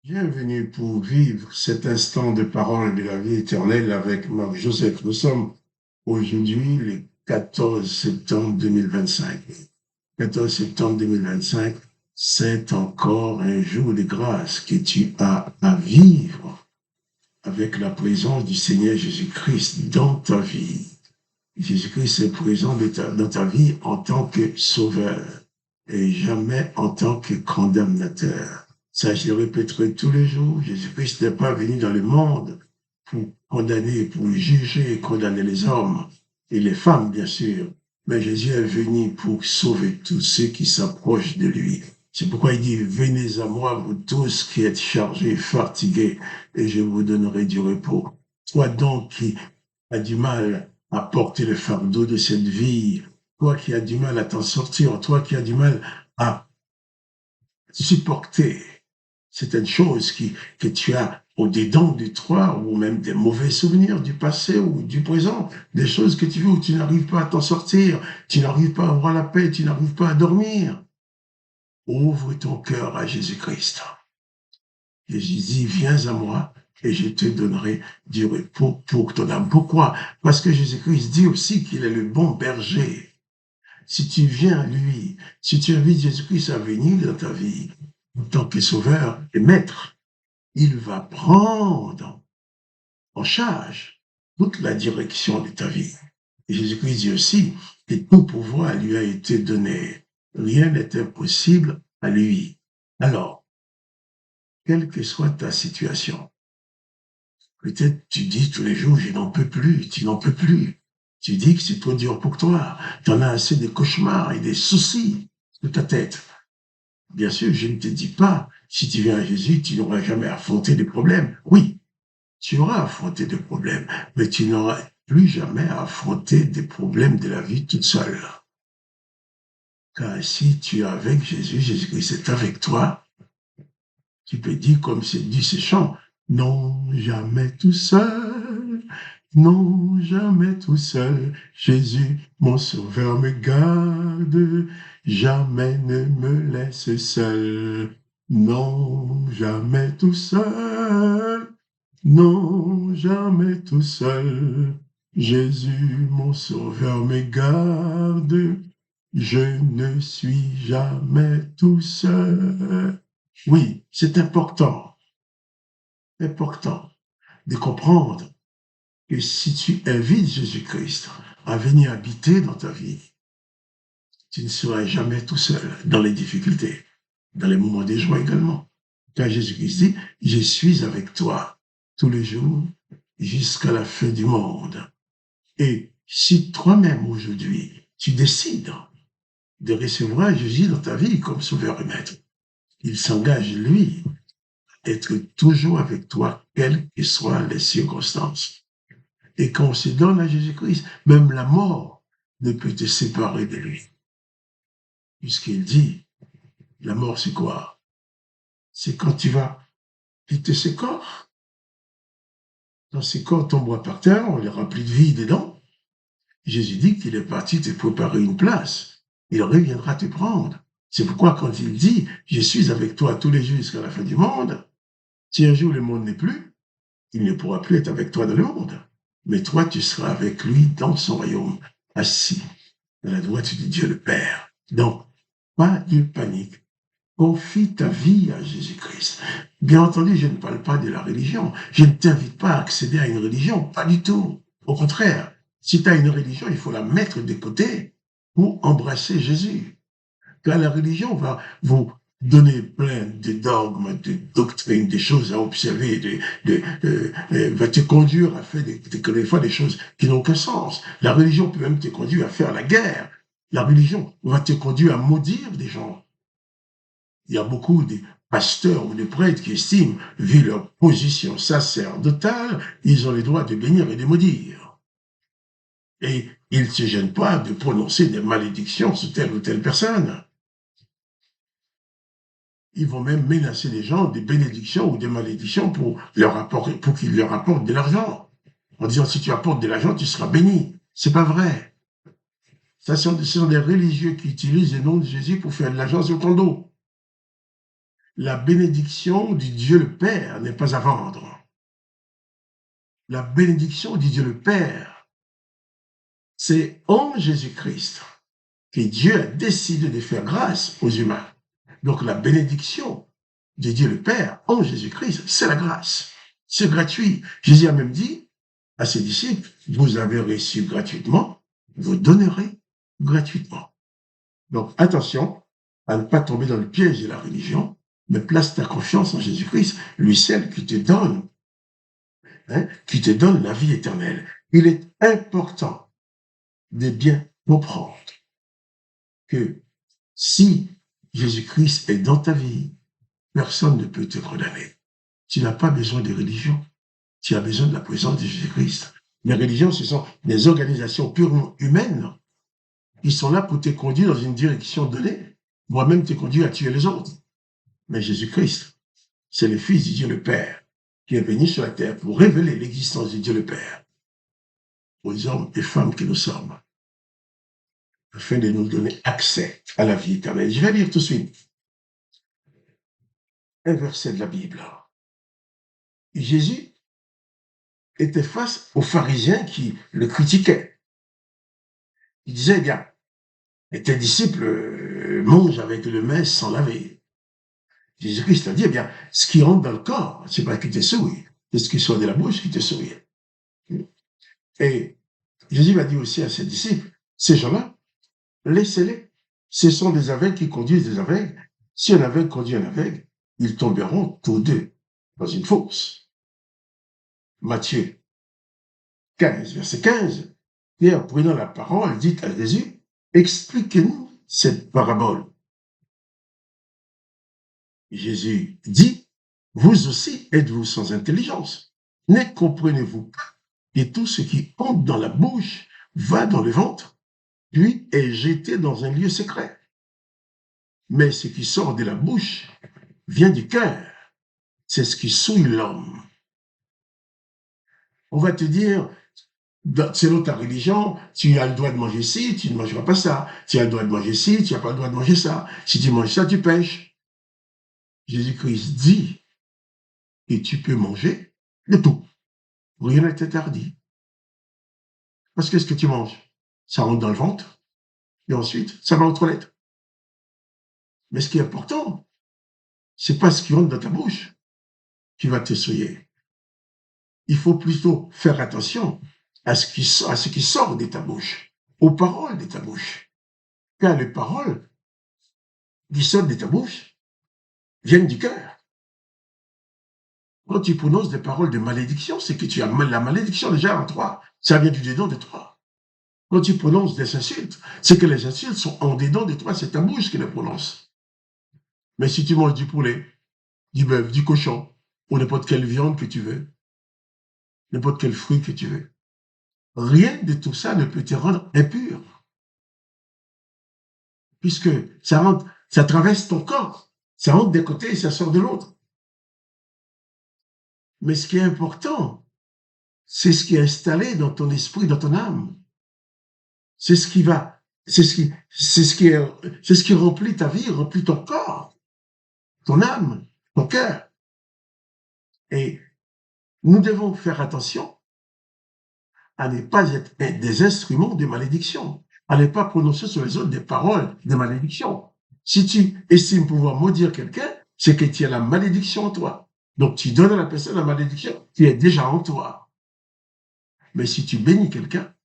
Bienvenue pour vivre cet instant de parole de la vie éternelle avec Marc-Joseph. Nous sommes aujourd'hui le 14 septembre 2025. 14 septembre 2025, c'est encore un jour de grâce que tu as à vivre avec la présence du Seigneur Jésus-Christ dans ta vie. Jésus-Christ est présent dans ta vie en tant que sauveur et jamais en tant que condamnateur. Ça, je le répéterai tous les jours. Jésus-Christ n'est pas venu dans le monde pour condamner, pour juger et condamner les hommes et les femmes, bien sûr. Mais Jésus est venu pour sauver tous ceux qui s'approchent de lui. C'est pourquoi il dit, venez à moi, vous tous qui êtes chargés, fatigués, et je vous donnerai du repos. Toi donc qui as du mal à porter le fardeau de cette vie, toi qui as du mal à t'en sortir, toi qui as du mal à supporter certaines choses que tu as au-dedans de toi, ou même des mauvais souvenirs du passé ou du présent, des choses que tu veux où tu n'arrives pas à t'en sortir, tu n'arrives pas à avoir la paix, tu n'arrives pas à dormir. Ouvre ton cœur à Jésus-Christ. Jésus dit, viens à moi et je te donnerai du repos pour ton âme. Pourquoi? Parce que Jésus-Christ dit aussi qu'il est le bon berger. Si tu viens à lui, si tu invites Jésus-Christ à venir dans ta vie, en tant que sauveur et maître, il va prendre en charge toute la direction de ta vie. Et Jésus-Christ dit aussi que tout pouvoir lui a été donné. Rien n'est impossible à lui. Alors, quelle que soit ta situation, peut-être tu dis tous les jours, je n'en peux plus, tu n'en peux plus. Tu dis que c'est trop dur pour toi. Tu en as assez de cauchemars et des soucis de ta tête. Bien sûr, je ne te dis pas, si tu viens à Jésus, tu n'auras jamais affronté des problèmes. Oui, tu auras affronté des problèmes, mais tu n'auras plus jamais affronté des problèmes de la vie toute seule. Car si tu es avec Jésus, Jésus-Christ est avec toi, tu peux dire comme c'est dit ce chant, non, jamais tout seul, non, jamais tout seul, Jésus, mon sauveur, me garde, jamais ne me laisse seul, non, jamais tout seul, non, jamais tout seul, Jésus, mon sauveur, me garde, je ne suis jamais tout seul. Oui, c'est important de comprendre que si tu invites Jésus-Christ à venir habiter dans ta vie, tu ne seras jamais tout seul dans les difficultés, dans les moments de joie également. Car Jésus-Christ dit, je suis avec toi tous les jours jusqu'à la fin du monde. Et si toi-même aujourd'hui, tu décides de recevoir Jésus dans ta vie comme sauveur et maître, il s'engage, lui, à être toujours avec toi, quelles que soient les circonstances. Et quand on se donne à Jésus-Christ, même la mort ne peut te séparer de lui. Puisqu'il dit, la mort c'est quoi? C'est quand tu vas quitter ce corps. Dans ce corps tombera par terre, on les remplit de vie dedans. Jésus dit qu'il est parti te préparer une place. Il reviendra te prendre. C'est pourquoi quand il dit, je suis avec toi tous les jours jusqu'à la fin du monde, si un jour le monde n'est plus, il ne pourra plus être avec toi dans le monde. Mais toi, tu seras avec lui dans son royaume, assis à la droite de Dieu le Père. Donc, pas de panique. Confie ta vie à Jésus-Christ. Bien entendu, je ne parle pas de la religion. Je ne t'invite pas à accéder à une religion, pas du tout. Au contraire, si tu as une religion, il faut la mettre de côté pour embrasser Jésus. Car la religion va vous donner plein de dogmes, de doctrines, des choses à observer, va te conduire à faire des fois des choses qui n'ont aucun sens. La religion peut même te conduire à faire la guerre. La religion va te conduire à maudire des gens. Il y a beaucoup de pasteurs ou de prêtres qui estiment, vu leur position sacerdotale, ils ont le droit de bénir et de maudire. Et ils ne se gênent pas de prononcer des malédictions sur telle ou telle personne. Ils vont même menacer les gens des bénédictions ou des malédictions pour qu'ils leur apportent de l'argent. En disant, si tu apportes de l'argent, tu seras béni. C'est pas vrai. Ce sont des religieux qui utilisent le nom de Jésus pour faire de l'argent sur ton dos. la bénédiction du Dieu le Père n'est pas à vendre. La bénédiction du Dieu le Père, c'est en Jésus-Christ que Dieu a décidé de faire grâce aux humains. Donc la bénédiction de Dieu le Père en Jésus-Christ, c'est la grâce. C'est gratuit. Jésus a même dit à ses disciples, vous avez reçu gratuitement, vous donnerez gratuitement. Donc attention à ne pas tomber dans le piège de la religion, mais place ta confiance en Jésus-Christ, lui seul qui te donne la vie éternelle. Il est important de bien comprendre que si Jésus-Christ est dans ta vie, personne ne peut te condamner. Tu n'as pas besoin de religion, tu as besoin de la présence de Jésus-Christ. Les religions, ce sont des organisations purement humaines qui sont là pour te conduire dans une direction donnée, voire même te conduire à tuer les autres. Mais Jésus-Christ, c'est le Fils de Dieu le Père qui est venu sur la terre pour révéler l'existence de Dieu le Père aux hommes et femmes que nous sommes, afin de nous donner accès à la vie éternelle. Je vais lire tout de suite un verset de la Bible. Jésus était face aux pharisiens qui le critiquaient. Il disait, eh bien, tes disciples mangent avec le main sans laver. Jésus-Christ a dit, eh bien, ce qui rentre dans le corps, c'est pas qui te souille, c'est ce qui sort de la bouche qui te souille. Et Jésus a dit aussi à ses disciples, ces gens-là, laissez-les. Ce sont des aveugles qui conduisent des aveugles. Si un aveugle conduit un aveugle, ils tomberont tous deux dans une fosse. Matthieu 15, verset 15. Pierre, prenant la parole, dit à Jésus, expliquez-nous cette parabole. Jésus dit, vous aussi êtes-vous sans intelligence? Ne comprenez-vous pas que tout ce qui entre dans la bouche va dans le ventre, puis est jeté dans un lieu secret? Mais ce qui sort de la bouche vient du cœur. C'est ce qui souille l'homme. On va te dire, selon ta religion, tu as le droit de manger ci, tu ne mangeras pas ça. Tu as le droit de manger ci, tu n'as pas le droit de manger ça. Si tu manges ça, tu pêches. Jésus-Christ dit que tu peux manger de tout. Rien n'est interdit. Parce que ce que tu manges, ça rentre dans le ventre, et ensuite, ça va aux toilettes. Mais ce qui est important, c'est pas ce qui rentre dans ta bouche qui va te souiller. Il faut plutôt faire attention à ce qui sort de ta bouche, aux paroles de ta bouche. Car les paroles qui sortent de ta bouche viennent du cœur. Quand tu prononces des paroles de malédiction, c'est que tu as la malédiction déjà en toi. Ça vient du dedans de toi. Quand tu prononces des insultes, c'est que les insultes sont en dedans de toi, c'est ta bouche qui les prononce. Mais si tu manges du poulet, du bœuf, du cochon, ou n'importe quelle viande que tu veux, n'importe quel fruit que tu veux, rien de tout ça ne peut te rendre impur. Puisque ça traverse ton corps. Ça rentre d'un côté et ça sort de l'autre. Mais ce qui est important, c'est ce qui est installé dans ton esprit, dans ton âme. C'est ce qui remplit ta vie, remplit ton corps, ton âme, ton cœur. Et nous devons faire attention à ne pas être des instruments de malédiction, à ne pas prononcer sur les autres des paroles de malédiction. Si tu estimes pouvoir maudire quelqu'un, c'est que tu as la malédiction en toi. Donc tu donnes à la personne la malédiction qui est déjà en toi. Mais si tu bénis quelqu'un,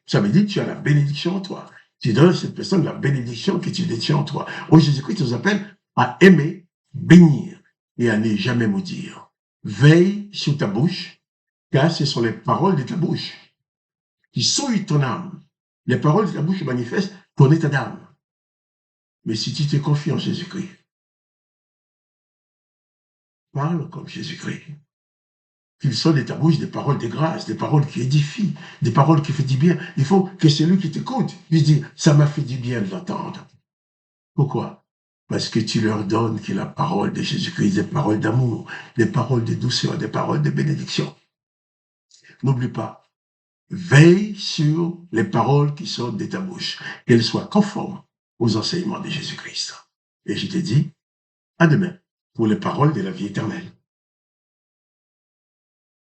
ça veut dire que tu as la bénédiction en toi. Tu donnes à cette personne la bénédiction que tu détiens en toi. Oh, Jésus-Christ nous appelle à aimer, bénir et à ne jamais maudire. Veille sur ta bouche, car ce sont les paroles de ta bouche qui souillent ton âme. Les paroles de ta bouche manifestent ton état d'âme. Mais si tu te confies en Jésus-Christ, parle comme Jésus-Christ. Qu'il soit de ta bouche des paroles de grâce, des paroles qui édifient, des paroles qui font du bien. Il faut que celui qui t'écoute lui dise, ça m'a fait du bien de l'entendre. Pourquoi? Parce que tu leur donnes que la parole de Jésus-Christ, des paroles d'amour, des paroles de douceur, des paroles de bénédiction. N'oublie pas, veille sur les paroles qui sortent de ta bouche, qu'elles soient conformes aux enseignements de Jésus-Christ. Et je te dis, à demain. pour les paroles de la vie éternelle.